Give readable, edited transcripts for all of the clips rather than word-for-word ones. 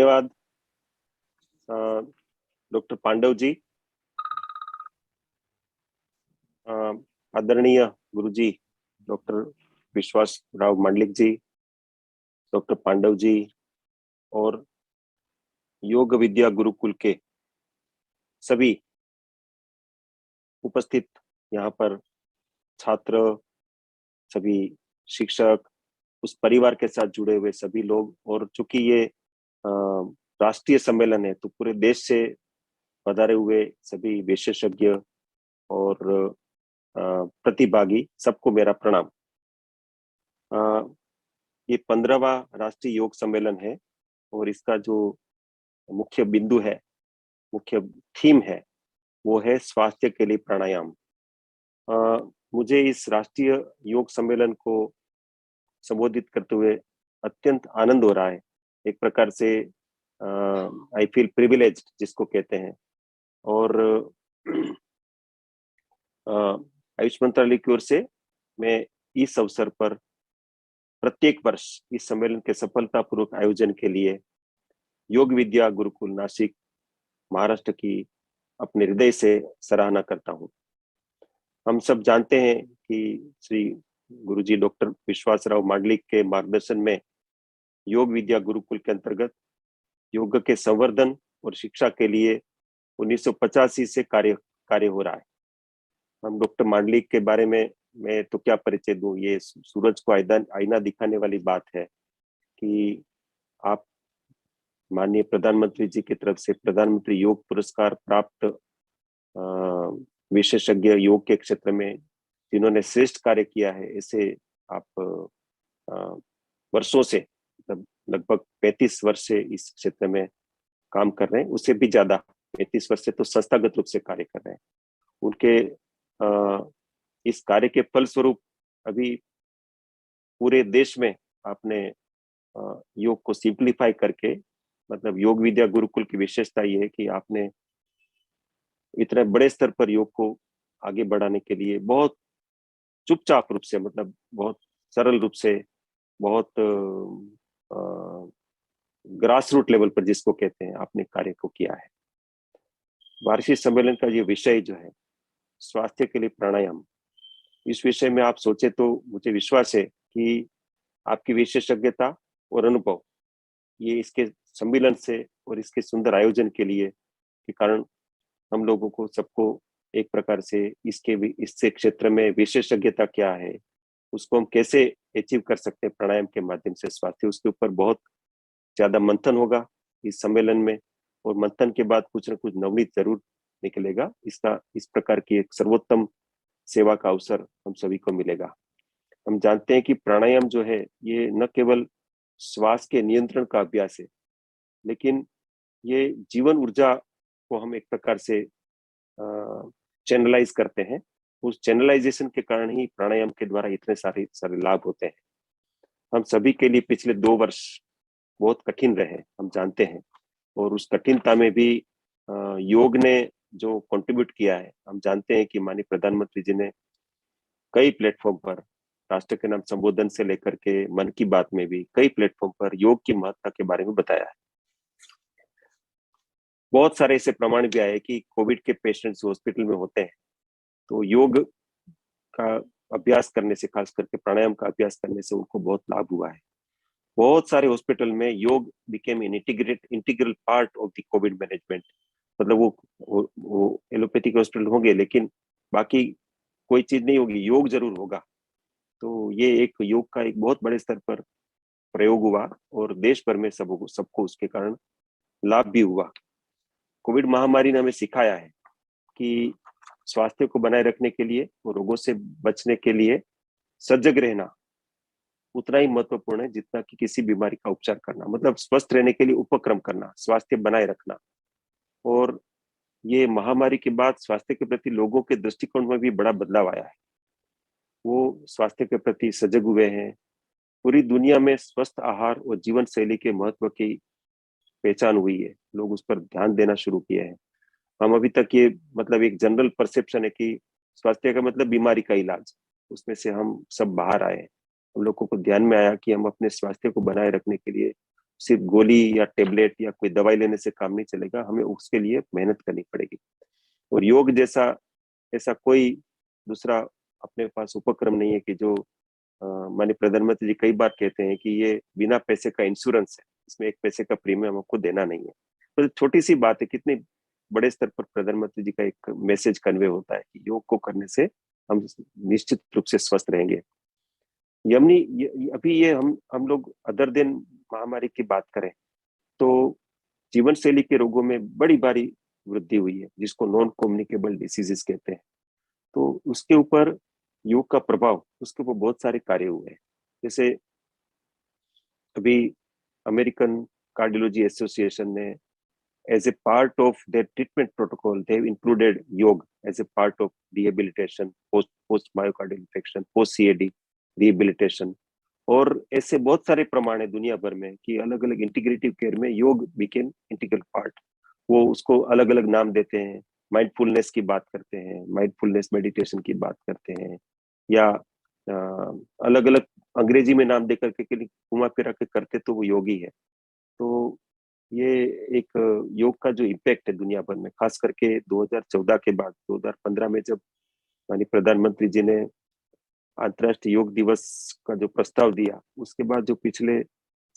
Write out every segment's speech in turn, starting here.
धन्यवाद डॉक्टर पांडव जी, आदरणीय गुरुजी डॉक्टर विश्वास राव मांडलिक जी, डॉक्टर पांडव जी और योग विद्या गुरुकुल के सभी उपस्थित यहाँ पर छात्र, सभी शिक्षक, उस परिवार के साथ जुड़े हुए सभी लोग, और चूंकि ये राष्ट्रीय सम्मेलन है तो पूरे देश से पधारे हुए सभी विशेषज्ञ और प्रतिभागी, सबको मेरा प्रणाम। ये 15वां राष्ट्रीय योग सम्मेलन है और इसका जो मुख्य बिंदु है, मुख्य थीम है, वो है स्वास्थ्य के लिए प्राणायाम। मुझे इस राष्ट्रीय योग सम्मेलन को संबोधित करते हुए अत्यंत आनंद हो रहा है। एक प्रकार से आई फील प्रिविलेज्ड जिसको कहते हैं। और आयुष मंत्रालय की ओर से मैं इस अवसर पर प्रत्येक वर्ष इस सम्मेलन के सफलतापूर्वक आयोजन के लिए योग विद्या गुरुकुल नासिक महाराष्ट्र की अपने हृदय से सराहना करता हूँ। हम सब जानते हैं कि श्री गुरुजी डॉक्टर विश्वासराव मांडलिक के मार्गदर्शन में योग विद्या गुरुकुल के अंतर्गत योग के संवर्धन और शिक्षा के लिए 1985 से कार्य हो रहा है। हम डॉक्टर मांडलिक के बारे में मैं तो क्या परिचय दूं, ये सूरज को आईना दिखाने वाली बात है कि आप माननीय प्रधानमंत्री जी की तरफ से प्रधानमंत्री योग पुरस्कार प्राप्त विशेषज्ञ योग के क्षेत्र में जिन्होंने श्रेष्ठ कार्य किया है, ऐसे आप वर्षों से, मतलब लगभग 35 वर्ष से इस क्षेत्र में काम कर रहे हैं, उससे भी ज्यादा 35 वर्ष से तो संस्थागत रूप से कार्य कर रहे हैं। उनके इस कार्य के फलस्वरूप अभी पूरे देश में आपने योग को सिंप्लीफाई करके, मतलब योग विद्या गुरुकुल की विशेषता ये है कि आपने इतने बड़े स्तर पर योग को आगे बढ़ाने के लिए बहुत चुपचाप रूप से, मतलब बहुत सरल रूप से, बहुत ग्रास रूट लेवल पर जिसको कहते हैं, आपने कार्य को किया है। वार्षिक सम्मेलन का ये विषय जो है स्वास्थ्य के लिए प्राणायाम, इस विषय में आप सोचे तो मुझे विश्वास है कि आपकी विशेषज्ञता और अनुभव ये इसके सम्मेलन से और इसके सुंदर आयोजन के लिए के कारण हम लोगों को सबको एक प्रकार से इससे क्षेत्र में विशेषज्ञता क्या है, उसको हम कैसे अचीव कर सकते हैं प्राणायाम के माध्यम से स्वास्थ्य, उसके ऊपर बहुत ज्यादा मंथन होगा इस सम्मेलन में। और मंथन के बाद कुछ न कुछ नवनीत जरूर निकलेगा। इसका इस प्रकार की एक सर्वोत्तम सेवा का अवसर हम सभी को मिलेगा। हम जानते हैं कि प्राणायाम जो है ये न केवल श्वास के नियंत्रण का अभ्यास है, लेकिन ये जीवन ऊर्जा को हम एक प्रकार से चैनलाइज करते हैं। उस चैनलाइजेशन के कारण ही प्राणायाम के द्वारा इतने सारे लाभ होते हैं। हम सभी के लिए पिछले 2 वर्ष बहुत कठिन रहे, हम जानते हैं, और उस कठिनता में भी योग ने जो कंट्रीब्यूट किया है, हम जानते हैं कि माननीय प्रधानमंत्री जी ने कई प्लेटफॉर्म पर, राष्ट्र के नाम संबोधन से लेकर के मन की बात में भी कई प्लेटफॉर्म पर योग की महत्ता के बारे में बताया है। बहुत सारे ऐसे प्रमाण भी आए कि कोविड के पेशेंट्स हॉस्पिटल में होते हैं तो योग का अभ्यास करने से, खास करके प्राणायाम का अभ्यास करने से उनको बहुत लाभ हुआ है। बहुत सारे हॉस्पिटल में योग became an integral part of the Covid management. मतलब वो एलोपैथिक हॉस्पिटल होंगे लेकिन बाकी कोई चीज नहीं होगी, योग जरूर होगा। तो ये एक योग का एक बहुत बड़े स्तर पर प्रयोग हुआ और देश भर में सबको उसके कारण लाभ भी हुआ। कोविड महामारी ने हमें सिखाया है कि स्वास्थ्य को बनाए रखने के लिए और रोगों से बचने के लिए सजग रहना उतना ही महत्वपूर्ण है जितना कि किसी बीमारी का उपचार करना। मतलब स्वस्थ रहने के लिए उपक्रम करना, स्वास्थ्य बनाए रखना। और ये महामारी के बाद स्वास्थ्य के प्रति लोगों के दृष्टिकोण में भी बड़ा बदलाव आया है। वो स्वास्थ्य के प्रति सजग हुए हैं। पूरी दुनिया में स्वस्थ आहार और जीवन शैली के महत्व की पहचान हुई है, लोग उस पर ध्यान देना शुरू किए हैं। हम अभी तक ये, मतलब एक जनरल परसेप्शन है कि स्वास्थ्य का मतलब बीमारी का इलाज, उसमें से हम सब बाहर आए। हम लोगों को ध्यान में आया कि हम अपने स्वास्थ्य को बनाए रखने के लिए सिर्फ गोली या टेबलेट या कोई दवाई लेने से काम नहीं चलेगा, हमें उसके लिए मेहनत करनी पड़ेगी। और योग जैसा ऐसा कोई दूसरा अपने पास उपक्रम नहीं है कि जो माननीय प्रधानमंत्री जी कई बार कहते हैं कि ये बिना पैसे का इंश्योरेंस है, इसमें एक पैसे का प्रीमियम आपको देना नहीं है। तो छोटी सी बात है, कितनी बड़े स्तर पर प्रधानमंत्री जी का एक मैसेज कन्वे होता है कि योग को करने से हम निश्चित रूप से स्वस्थ रहेंगे। यमनी अभी ये हम लोग अदर दिन महामारी की बात करें तो जीवन शैली के रोगों में बड़ी भारी वृद्धि हुई है, जिसको नॉन कम्युनिकेबल डिसीजेस कहते हैं। तो उसके ऊपर योग का प्रभाव, उसके ऊपर बहुत सारे कार्य हुए हैं। जैसे अभी अमेरिकन कार्डियोलॉजी एसोसिएशन ने as a part of their treatment protocol they have included yoga as a part of rehabilitation, post myocardial infection, post CAD rehabilitation. और ऐसे बहुत सारे प्रमाण है दुनिया भर में कि अलग अलग इंटीग्रेटिव केयर में योग बिकेम इंटीग्रल पार्ट। वो उसको अलग अलग नाम देते हैं, माइंडफुलनेस की बात करते हैं, माइंडफुलनेस मेडिटेशन की बात करते हैं, या अलग अलग अंग्रेजी में नाम देकर के घुमा फिरा के करते तो वो योगी है। तो ये एक योग का जो इम्पैक्ट है दुनिया भर में, खास करके 2014 के बाद 2015 में जब माननीय प्रधानमंत्री जी ने अंतर्राष्ट्रीय योग दिवस का जो प्रस्ताव दिया, उसके बाद जो पिछले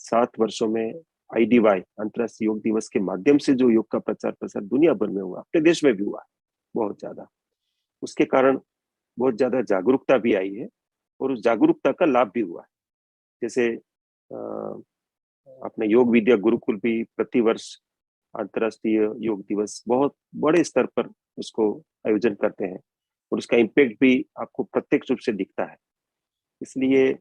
7 वर्षों में आईडीवाई अंतर्राष्ट्रीय योग दिवस के माध्यम से जो योग का प्रचार प्रसार दुनिया भर में हुआ, अपने देश में भी हुआ बहुत ज्यादा, उसके कारण बहुत ज्यादा जागरूकता भी आई है और उस जागरूकता का लाभ भी हुआ है। जैसे अपने योग विद्या गुरुकुल भी प्रतिवर्ष अंतर्राष्ट्रीय योग दिवस बहुत बड़े स्तर पर उसको आयोजन करते हैं और उसका इम्पैक्ट भी आपको प्रत्यक्ष रूप से दिखता है। इसलिए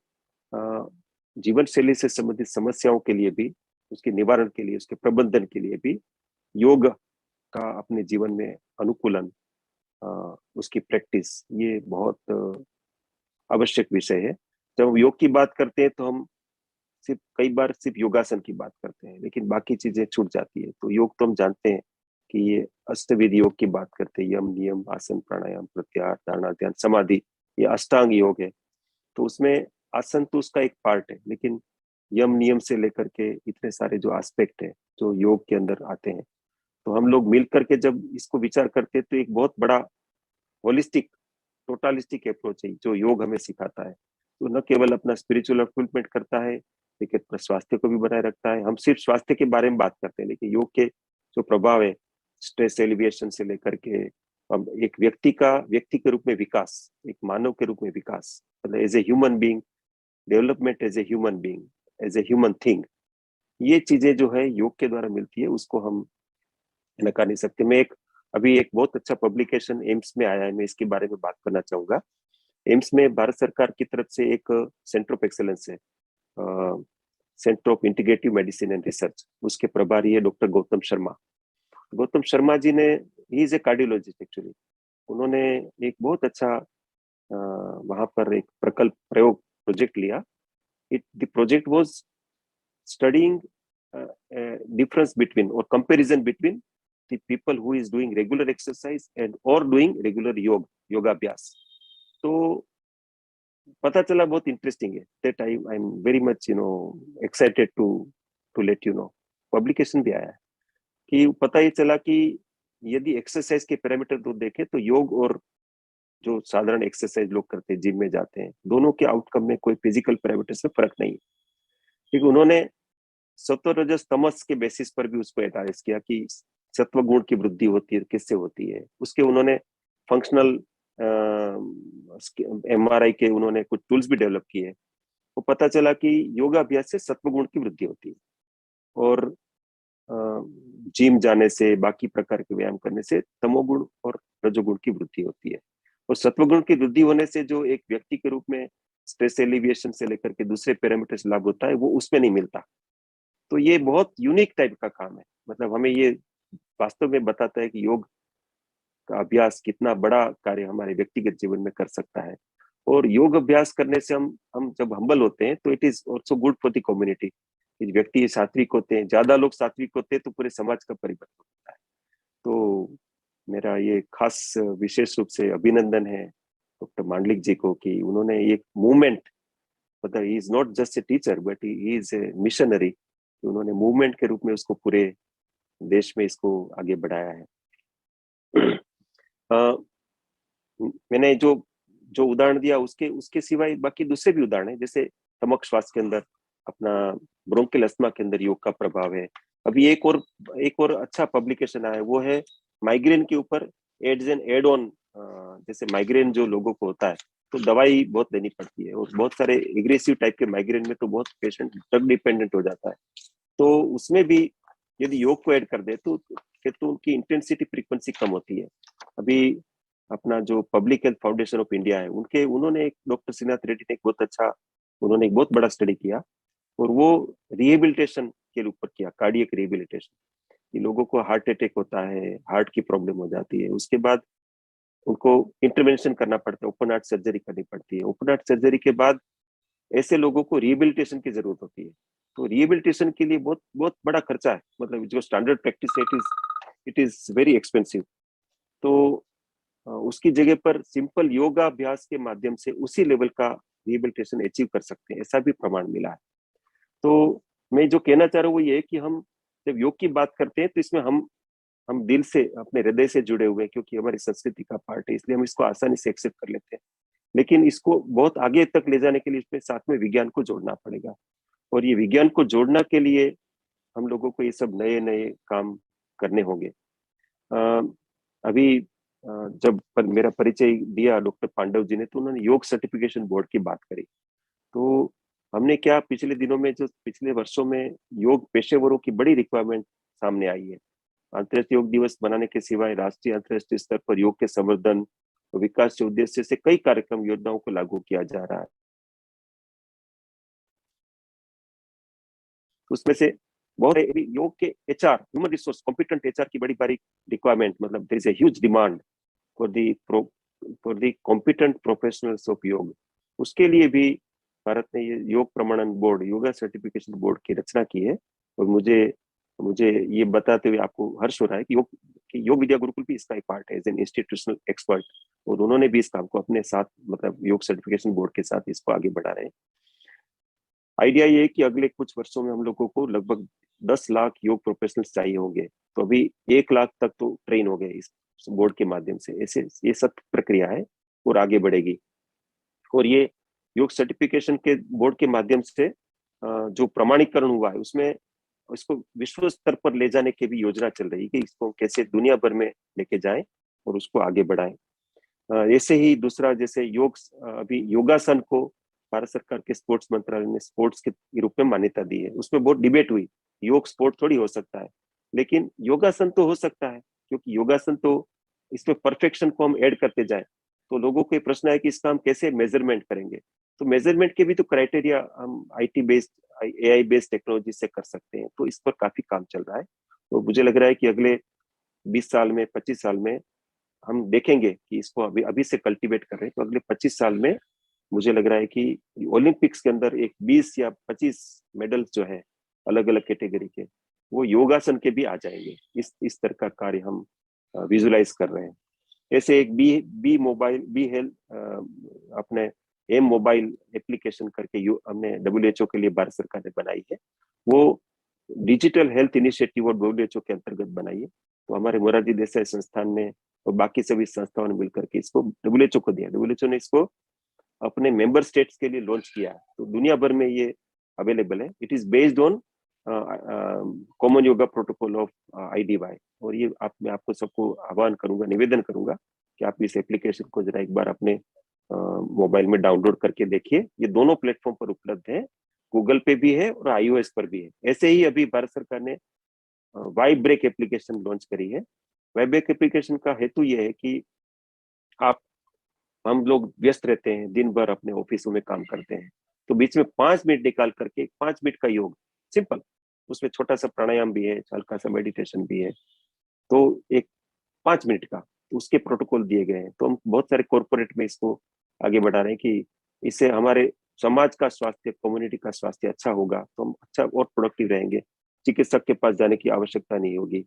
जीवन शैली से संबंधित समस्याओं के लिए भी, उसके निवारण के लिए, उसके प्रबंधन के लिए भी योग का अपने जीवन में अनुकूलन, उसकी प्रैक्टिस, ये बहुत आवश्यक विषय है। जब हम योग की बात करते हैं तो हम कई बार सिर्फ योगासन की बात करते हैं, लेकिन बाकी चीजें छूट जाती है। तो योग तो हम जानते हैं कि ये अष्टविध योग की बात करते हैं, यम नियम आसन प्राणायाम प्रत्याहार धारणा ध्यान समाधि, ये अष्टांग योग है। तो उसमें आसन तो उसका एक पार्ट है, लेकिन यम नियम से लेकर के इतने सारे जो एस्पेक्ट है जो योग के अंदर आते हैं, तो हम लोग मिल करके जब इसको विचार करते हैं तो एक बहुत बड़ा होलिस्टिक टोटलिस्टिक अप्रोच है जो योग हमें सिखाता है। तो न केवल अपना स्पिरिचुअल अपलिफ्टमेंट करता है, लेकिन अपने स्वास्थ्य को भी बनाए रखता है। हम सिर्फ स्वास्थ्य के बारे में बात करते हैं, लेकिन योग के जो प्रभाव है, स्ट्रेस एलिविएशन से लेकर के हम एक व्यक्ति के रूप में विकास, एक मानव के रूप में विकास, मतलब as a human being, development as a human being, as a human thing, ये चीजें जो है योग के द्वारा मिलती है, उसको हम नकार नहीं सकते। अभी एक बहुत अच्छा पब्लिकेशन एम्स में आया है, मैं इसके बारे में बात करना चाहूंगा। एम्स में भारत सरकार की तरफ से एक सेंटर ऑफ एक्सेलेंस है, centre of integrative medicine and research, उसके प्रभारी है डॉक्टर गौतम शर्मा। गौतम शर्मा जी ने, he is a cardiologist actually, उन्होंने एक बहुत अच्छा वहां पर एक प्रयोग प्रोजेक्ट लिया। The project was studying difference between और comparison between the people who is doing regular exercise and और डूइंग रेगुलर योगाभ्यास। तो पता चला बहुत इंटरेस्टिंग है, that I am very much excited to let you know. Publication भी आया है कि पता ही चला कि यदि एक्सरसाइज के पैरामीटर तो देखें तो योग और जो साधारण एक्सरसाइज लोग करते हैं, जिम में जाते हैं, दोनों के आउटकम में कोई फिजिकल पैरामीटर से फर्क नहीं है। लेकिन उन्होंने सत्व रजस तमस के बेसिस पर भी उसको एनालाइज किया कि सत्व गुण की वृद्धि होती है, किससे होती है। उसके उन्होंने फंक्शनल एमआरआई के उन्होंने कुछ टूल्स भी डेवलप किए। वो पता चला कि योगाभ्यास से सत्व गुण की वृद्धि होती है और जिम जाने से, बाकी प्रकार के व्यायाम करने से तमोगुण और रजोगुण की वृद्धि होती है। और सत्वगुण की वृद्धि होने से जो एक व्यक्ति के रूप में स्ट्रेस एलिविएशन से लेकर के दूसरे पैरामीटर्स लाभ होता है, वो उसमें नहीं मिलता। तो ये बहुत यूनिक टाइप का काम है, मतलब हमें ये वास्तव में बताता है कि योग का अभ्यास कितना बड़ा कार्य हमारे व्यक्तिगत जीवन में कर सकता है। और योग अभ्यास करने से हम जब हम्बल होते हैं तो it is also good for the community. व्यक्ति सात्विक होते हैं, ज्यादा लोग सात्विक होते हैं तो पूरे समाज का परिवर्तन होता है। तो मेरा ये खास विशेष रूप से अभिनंदन है डॉक्टर मांडलिक जी को कि उन्होंने एक मूवमेंट, मतलब he is not just a teacher but he is a missionary कि उन्होंने मूवमेंट के रूप में उसको पूरे देश में इसको आगे बढ़ाया है। मैंने जो जो उदाहरण दिया उसके उसके सिवाय बाकी दूसरे भी उदाहरण है, जैसे तमक श्वास के अंदर अपना ब्रोंकियल अस्थमा के अंदर योग का प्रभाव है। अभी एक और अच्छा पब्लिकेशन आया है, वो है माइग्रेन के ऊपर एड्स एंड एड ऑन। जैसे माइग्रेन जो लोगों को होता है तो दवाई बहुत देनी पड़ती है, और बहुत सारे एग्रेसिव टाइप के माइग्रेन में तो बहुत पेशेंट ड्रग डिपेंडेंट हो जाता है। तो उसमें भी यदि योग को ऐड कर दे तो फिर तो उनकी इंटेंसिटी फ्रीक्वेंसी कम होती है। अभी अपना जो public health foundation of India है, उन्होंने एक डॉक्टर श्रीनाथ रेड्डी ने उन्होंने एक बहुत बड़ा स्टडी किया, और वो रिहेबिलिटेशन के ऊपर किया, कार्डियक रिहेबिलिटेशन। कि लोगों को हार्ट अटैक होता है, हार्ट की प्रॉब्लम हो जाती है, उसके बाद उनको इंटरवेंशन करना पड़ता है, ओपन हार्ट सर्जरी करनी पड़ती है। ओपन हार्ट सर्जरी के बाद ऐसे लोगों को रिहेबिलिटेशन की जरूरत होती है। तो रिहेबिलिटेशन के लिए बहुत बहुत बड़ा खर्चा है, मतलब जो स्टैंडर्ड प्रैक्टिस है इट इज वेरी एक्सपेंसिव। तो उसकी जगह पर सिंपल योगा अभ्यास के माध्यम से उसी लेवल का रिहेबिलिटेशन अचीव कर सकते हैं, ऐसा भी प्रमाण मिला है। तो मैं जो कहना चाह रहा हूँ वो ये है कि हम जब योग की बात करते हैं तो इसमें हम दिल से, अपने हृदय से जुड़े हुए हैं, क्योंकि हमारी संस्कृति का पार्ट है, इसलिए हम इसको आसानी से एक्सेप्ट कर लेते हैं। लेकिन इसको बहुत आगे तक ले जाने के लिए इसमें साथ में विज्ञान को जोड़ना पड़ेगा, और ये विज्ञान को जोड़ना के लिए हम लोगों को ये सब नए नए काम करने होंगे। अभी जब मेरा परिचय दिया डॉक्टर पांडव जी ने, तो उन्होंने योग सर्टिफिकेशन बोर्ड की बात करी। तो हमने क्या, पिछले दिनों में, जो पिछले वर्षों में योग पेशेवरों की बड़ी रिक्वायरमेंट सामने आई है। अंतर्राष्ट्रीय योग दिवस मनाने के सिवाय राष्ट्रीय अंतर्राष्ट्रीय स्तर पर योग के संवर्धन और विकास के उद्देश्य से कई कार्यक्रम योजनाओं को लागू किया जा रहा है। उसमें से बहुत योग के HR, human resource competent HR की बड़ी बड़ी रिक्वायरमेंट, मतलब there is a huge demand for the competent professionals of yoga. उसके लिए भी भारत ने ये योग प्रमाणन बोर्ड, योगा सर्टिफिकेशन बोर्ड की रचना की है। और मुझे मुझे ये बताते हुए आपको हर्ष हो रहा है कि योग विद्या गुरुकुल भी इसका एक पार्ट है एज एन इंस्टीट्यूशनल एक्सपर्ट, और उन्होंने भी इस काम को अपने साथ, मतलब योग सर्टिफिकेशन बोर्ड के साथ इसको आगे बढ़ा रहे हैं। आइडिया ये है कि अगले कुछ वर्षों में हम लोगों को लगभग 10 लाख योग प्रोफेशनल्स चाहिए होंगे। तो अभी 1 लाख तक तो ट्रेन हो गए इस बोर्ड के माध्यम से। ऐसे ये सख्त प्रक्रिया है और आगे बढ़ेगी। और ये योग सर्टिफिकेशन के बोर्ड के माध्यम से जो प्रमाणीकरण हुआ है उसमें इसको विश्व स्तर पर ले जाने की भी योजना चल रही है कि इसको कैसे दुनिया भर में लेके जाएं और उसको आगे बढ़ाएं। ऐसे ही दूसरा, जैसे अभी योगासन को भारत सरकार के स्पोर्ट्स मंत्रालय ने स्पोर्ट्स के रूप में मान्यता दी है। उसमें बहुत डिबेट हुई, योग स्पोर्ट थोड़ी हो सकता है, लेकिन योगासन तो हो सकता है, क्योंकि योगासन तो इसमें परफेक्शन को हम ऐड करते जाए। तो लोगों को ये प्रश्न है कि इसका हम कैसे मेजरमेंट करेंगे। तो मेजरमेंट के भी तो क्राइटेरिया हम IT based, AI based technology से कर सकते हैं। तो इस पर काफी काम चल रहा है। तो मुझे लग रहा है कि अगले 20 साल में, 25 साल में हम देखेंगे कि इसको अभी अभी से कल्टीवेट कर रहे हैं, तो अगले 25 साल में मुझे लग रहा है कि ओलंपिक्स के अंदर एक 20 या 25 मेडल्स जो है अलग अलग कैटेगरी के, वो योगासन के भी आ जाएंगे। इस तरह का कार्य हम विजुलाइज कर रहे हैं। ऐसे एक बी हेल्थ, अपने एम मोबाइल एप्लीकेशन करके हमने डब्ल्यूएचओ के लिए भारत सरकार ने बनाई है। वो डिजिटल हेल्थ इनिशिएटिव और डब्ल्यूएचओ के अंतर्गत बनाई है। तो हमारे मोरारजी देसाई संस्थान ने और बाकी सभी संस्थाओं ने मिलकर के इसको डब्ल्यूएचओ को दिया। डब्ल्यूएचओ ने इसको अपने मेंबर स्टेट्स के लिए लॉन्च किया है। तो दुनिया भर में ये अवेलेबल है। It is based on common yoga protocol of IDY. और ये मैं आपको सबको आह्वान करूंगा, निवेदन करूंगा कि आप इस एप्लीकेशन को जरा एक बार अपने मोबाइल में डाउनलोड करके देखिए। ये दोनों प्लेटफॉर्म पर उपलब्ध है, गूगल पे भी है और iOS पर भी है। ऐसे ही अभी भारत सरकार ने वाई ब्रेक एप्लीकेशन लॉन्च करी है। वाई ब्रेक एप्लीकेशन का हेतु ये है कि हम लोग व्यस्त रहते हैं, दिन भर अपने ऑफिसों में काम करते हैं, तो बीच में 5 मिनट निकाल करके 5 मिनट का योग, सिंपल, उसमें छोटा सा प्राणायाम भी है, हल्का सा मेडिटेशन भी है, तो एक 5 मिनट का, तो उसके प्रोटोकॉल दिए गए हैं। तो हम बहुत सारे कॉर्पोरेट में इसको आगे बढ़ा रहे हैं कि इससे हमारे समाज का स्वास्थ्य, कम्युनिटी का स्वास्थ्य अच्छा होगा, तो हम अच्छा और प्रोडक्टिव रहेंगे, चिकित्सक के पास जाने की आवश्यकता नहीं होगी।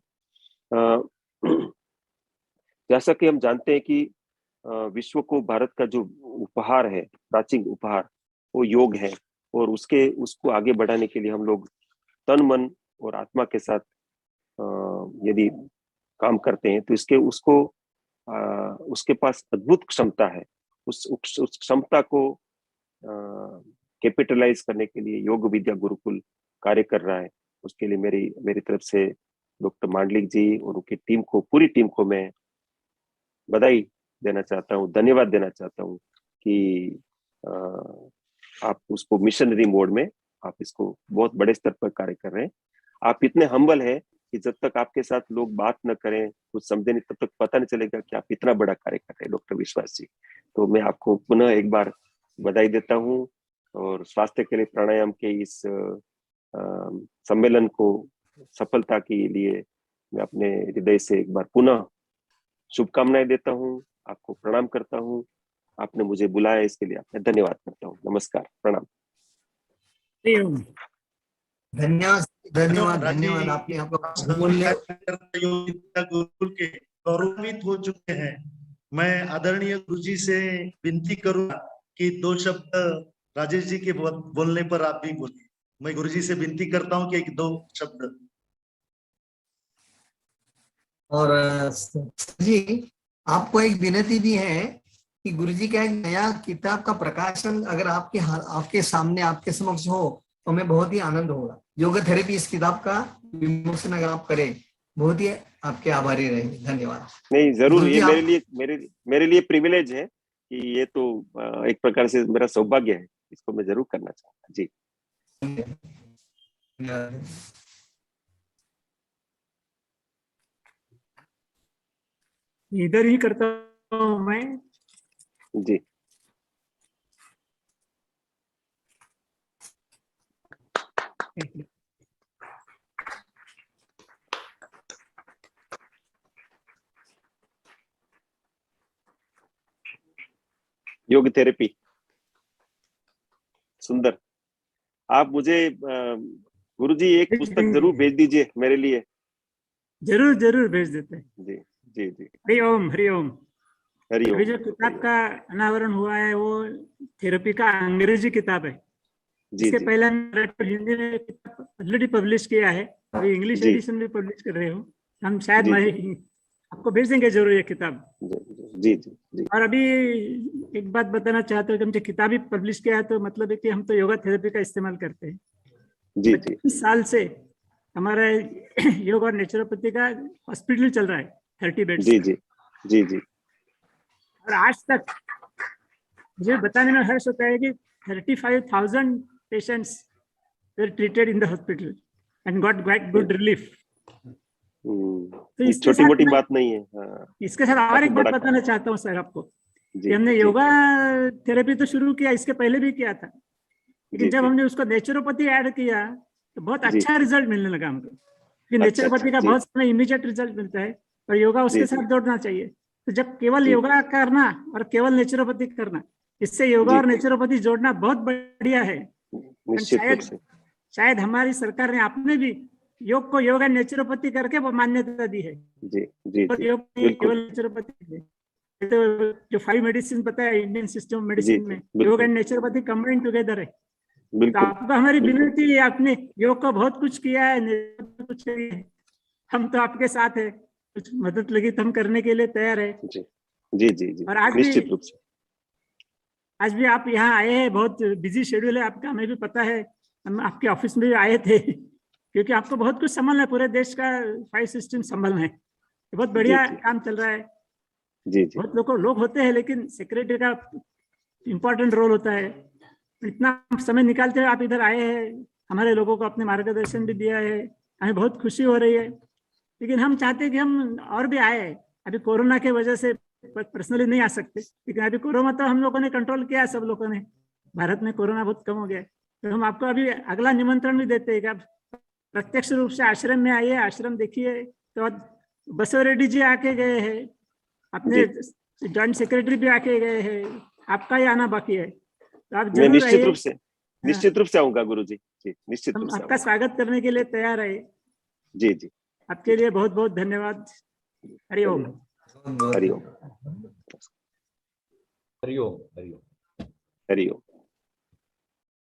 जैसा कि हम जानते हैं कि विश्व को भारत का जो उपहार है, प्राचीन उपहार, वो योग है। और उसको आगे बढ़ाने के लिए हम लोग तन मन और आत्मा के साथ यदि काम करते हैं तो उसके पास अद्भुत क्षमता है। उस क्षमता को कैपिटलाइज करने के लिए योग विद्या गुरुकुल कार्य कर रहा है। उसके लिए मेरी तरफ से डॉक्टर मांडलिक जी और उनकी टीम को, पूरी टीम को मैं बधाई देना चाहता हूँ, धन्यवाद देना चाहता हूँ कि आप उसको मिशनरी मोड में आप इसको बहुत बड़े स्तर पर कार्य कर रहे हैं। आप इतने हम्बल है कि जब तक आपके साथ लोग बात न करें, कुछ समझे नहीं, तब तक पता नहीं चलेगा कि आप इतना बड़ा कार्य कर रहे हैं डॉक्टर विश्वास जी। तो मैं आपको पुनः एक बार बधाई देता हूँ और स्वास्थ्य के लिए प्राणायाम के इस सम्मेलन को सफलता के लिए मैं अपने हृदय से एक बार पुनः शुभकामनाएं देता हूँ, आपको प्रणाम करता हूँ। आपने मुझे बुलाया, इसके लिए आपने धन्यवाद करता हूँ। नमस्कार, प्रणाम। धन्यवाद धन्यवाद धन्यवाद। आपने गुरुकुल के गौरवित हो चुके हैं। मैं आदरणीय गुरुजी से विनती करूंगा कि 2 शब्द राजेश जी के बोलने पर आप भी बोलिए। मैं गुरुजी से विनती करता हूं कि 1-2 शब्द। और जी, आपको एक विनती भी है कि गुरुजी का एक नया किताब का प्रकाशन अगर आपके सामने, आपके समक्ष हो तो हमें बहुत ही आनंद होगा। योगा थेरेपी इस किताब का विमोचन अगर आप करें, बहुत ही आपके आभारी रहेंगे। धन्यवाद। नहीं, जरूर, ये मेरे लिए प्रिविलेज है कि ये तो एक प्रकार से मेरा सौभाग्य है, इसको मैं जरूर करना चाहूंगा जी। इधर ही करता हूँ मैं जी। योग थेरेपी सुंदर। आप मुझे गुरुजी एक पुस्तक जरूर भेज दीजिए मेरे लिए। जरूर जरूर भेज देते हैं जी जी जी। हरि ओम हरि ओम। हरि ओम। अभी जो किताब का अनावरण हुआ है वो थेरेपी का अंग्रेजी किताब है। इसके पहले हिंदी में ऑलरेडी पब्लिश किया है, अभी इंग्लिश एडिशन भी पब्लिश कर रहे हो। हम शायद आपको भेज देंगे जरूर ये किताब। जी जी जी। और अभी एक बात बताना चाहते हो कि हमने किताब ही पब्लिश किया है तो मतलब है कि हम तो योगा थेरेपी का इस्तेमाल करते हैं। 25 साल से हमारा योग और नेचुरोपैथी का हॉस्पिटल चल रहा है, 30 बेड्स। जी जी जी जी। और आज तक मुझे बताने में हर्ष होता है कि 35,000 patients were treated in the hospital and got good relief। तो इसके छोटी मोटी बात नहीं है। हाँ। इसके साथ और एक बात बताना चाहता हूँ सर आपको कि हमने योगा थेरेपी तो शुरू किया, इसके पहले भी किया था, लेकिन जब हमने उसको नेचुरोपैथी ऐड किया तो बहुत अच्छा रिजल्ट मिलने लगा हमको। क्योंकि नेचुरोपैथी का बहुत समय इमीडिएट रिजल्ट मिलता है और योगा उसके साथ जोड़ना चाहिए। तो जब केवल योगा करना और केवल नेचुरोपैथी करना, इससे योगा और नेचुरोपैथी जोड़ना बहुत बढ़िया है। शायद हमारी सरकार ने आपने भी योग को योग एंड नेचुरोपैथी करके वो मान्यता दी है। जी जी योग केवल नेचुरोपैथी, तो जो 5 मेडिसिन बताया इंडियन सिस्टम मेडिसिन में, योग एंड नेचुरोपैथी कंबाइंड टुगेदर है। तो आपको हमारी विनती है, आपने योग को बहुत कुछ किया है, कुछ किया है, हम तो आपके साथ है, कुछ मदद लगी तो हम करने के लिए तैयार है। जी जी जी जी। और आज भी आप यहाँ आए हैं, बहुत बिजी शेड्यूल है आपका, हमें भी पता है। हम आपके ऑफिस में भी आए थे क्योंकि आपको बहुत कुछ संभालना है, पूरे देश का 5 सिस्टम संभालना है। बहुत बढ़िया काम चल रहा है। जी जी। बहुत लोग होते हैं लेकिन सेक्रेटरी का इम्पोर्टेंट रोल होता है। इतना समय निकालते हुए आप इधर आए हैं, हमारे लोगों को अपने मार्गदर्शन भी दिया है, हमें बहुत खुशी हो रही है। लेकिन हम चाहते हैं कि हम और भी आए। अभी कोरोना के वजह से पर्सनली नहीं आ सकते, लेकिन अभी कोरोना तो हम लोगों ने कंट्रोल किया, सब लोगों ने, भारत में कोरोना बहुत कम हो गया। तो हम आपको अभी अगला निमंत्रण भी देते हैं कि आप प्रत्यक्ष रूप से आश्रम में आइए, आश्रम देखिए। तो बसव रेड्डी जी आके गए हैं, अपने जॉइंट सेक्रेटरी भी आके गए हैं, आपका ही आना बाकी है। तो आप जरूर निश्चित रूप से आऊंगा गुरुजी। जी, निश्चित रूप से आपका स्वागत करने के लिए तैयार है। जी जी। आपके लिए बहुत बहुत धन्यवाद। हरि ओम। हरि ओम। हरि ओम। हरि ओम। हरि ओम।